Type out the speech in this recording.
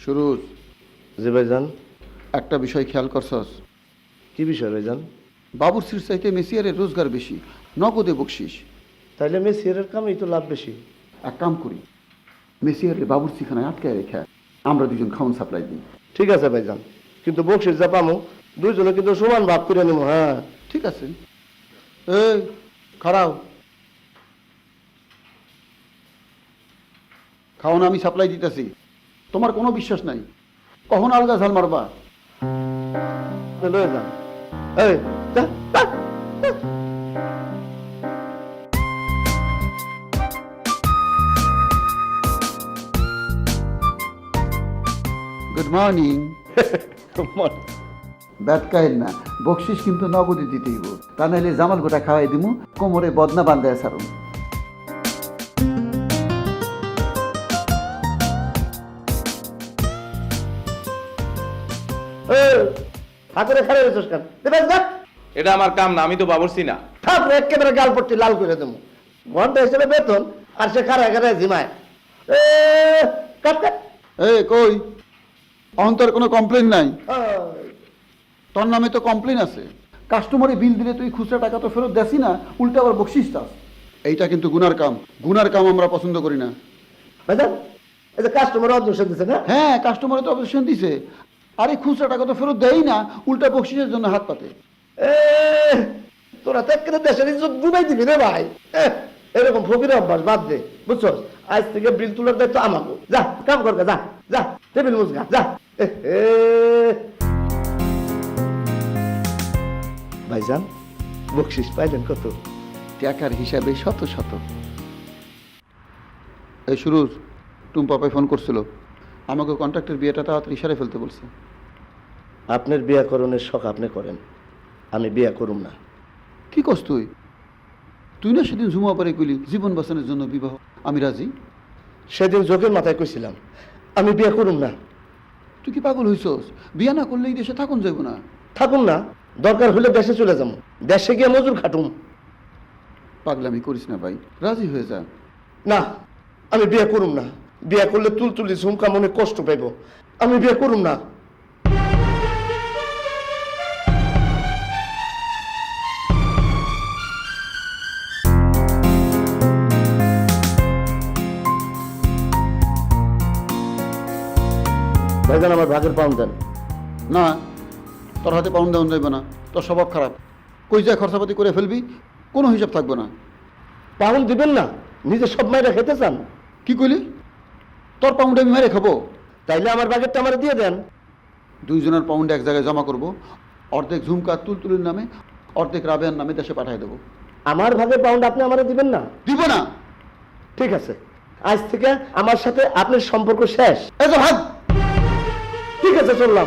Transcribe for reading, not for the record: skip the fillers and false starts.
সুরুজ, জি ভাইজান। একটা বিষয় খেয়াল করছস? কি বিষয় ভাইজান? বাবুর্চির চাইতে মেসিয়ারের রোজগার বেশি, নগদে বকশিস। তাইলে মেসিয়ারের কামেই তো লাভ বেশি। এক কাম করি, মেসিয়ারের বাবুর্চিখানায় আটকায় রেখে আমরা দুজন খাওয়ান সাপ্লাই দিই। ঠিক আছে ভাইজান, কিন্তু বকশিস যা পামো দুইজনে কিন্তু সমান ভাগ করে নেবো। হ্যাঁ ঠিক আছে। এই খারাও, খাওয়ান আমি সাপ্লাই দিতেছি, তোমার কোনো বিশ্বাস নাই, কখন আলগা ঝাল মারবা? লয়ে যান। এই যা, যা, যা। Good morning. ব্যাট কাহেন না, বকশিস কিন্তু নগদে দিতেইব, তা নাহলে জামাল গোটা খাওয়াই দিমু, কোমরে বদনা বান্ধায় সারুন। হাতের খারাপ হয়েছিস কেন? এটা আমার কাম না, আমি তো বাবুর্চি না। থাকলে একেবারে গাল পট্টি লাল করে দেবো। ঘন্টা হিসেবে বেতন আর সে খারায় খারায় জিমায়। কাট কাট। এই কই, অন্তর কোনো কমপ্লেন নাই? ওই। তোর নামে তো কমপ্লেন আছে, কাস্টমারে বিল দিলে তুই খুচরা টাকা তো ফেরত দেসি না, উল্টা আবার বকশিস চাস। এইটা কিন্তু গুনার কাম, গুনার কাম আমরা পছন্দ করি না। ভাইজান, এই যে কাস্টমার অবজেকশন দিছে না? হ্যাঁ, কাস্টমারে তো অবজেকশন দিছে, আরে খুচরা টাকা তো ফেরত দেই না, উল্টা বকশিসের জন্য হাত পাতে। এ, তোরা তো একেবারে দেশের ইজ্জত ডুবাই দিবি রে ভাই। এরকম ফকির অভ্যাস বাদ দে, বুঝছো? আজ থেকে বিল তোলার দায়িত্ব আমাকে। যা কাম কর, যা যা টেবিল মুছগা যা। ভাইজান, বকশিস পাইলেন কত? টাকার হিসাবে শত শত। এই সুরুজ, টুম্পাপাই ফোন করছিল, আমাকে কন্ট্রাক্টের বিয়েটা তাড়াতাড়ি সারে ফেলতে বলছে। আপনার বিয়াকরণের শখ আপনি করেন, আমি বিয়া করুম না। কি কস তুই? তুই না সেদিন ঝুমা পারে কইলি জীবন বাঁচানোর জন্য বিবাহ, আমি রাজি। সেদিন যোগের মাথায় কইছিলাম আমি বিয়া করুম না। তুই কি পাগল হইছস? বিয়া না করলে এই দেশে থাকুন যাইব না। থাকুন না, দরকার হলে দেশে চলে যাবো, দেশে গিয়ে মজুর খাটুম। পাগলামি করিস না ভাই, রাজি হয়ে যা। না, আমি বিয়ে করুম না। বিয়ে করলে তুলতুলি ঝুমকা মনে কষ্ট পাইব। আমি বিয়ে করুম না। ভাইজান, আমার ভাগের পাউন্ড দেন। না, তোর হাতে পাউন্ড দেওয়া যাইব না, তোর স্বভাব খারাপ। কই যায় খরচাপাতি করে ফেলবি, কোনো হিসাব থাকবে না। পাউন্ড দিবেন না? নিজে সব মাইরা খেতে চান? কি কইলি? তোর পাউন্ড আমি মেরে খাবো? তাইলে আমার ভাগেরটা আমার দিয়ে দেন। দুইজনের পাউন্ড এক জায়গায় জমা করব, অর্ধেক ঝুমকা তুলতুলির নামে, অর্ধেক রাবেয়ার নামে দেশে পাঠিয়ে দেবো। আমার ভাগের পাউন্ড আপনি আমারে দিবেন না? দিব না। ঠিক আছে, আজ থেকে আমার সাথে আপনার সম্পর্ক শেষ। এই তো ভাগ। ঠিক আছে, চললাম।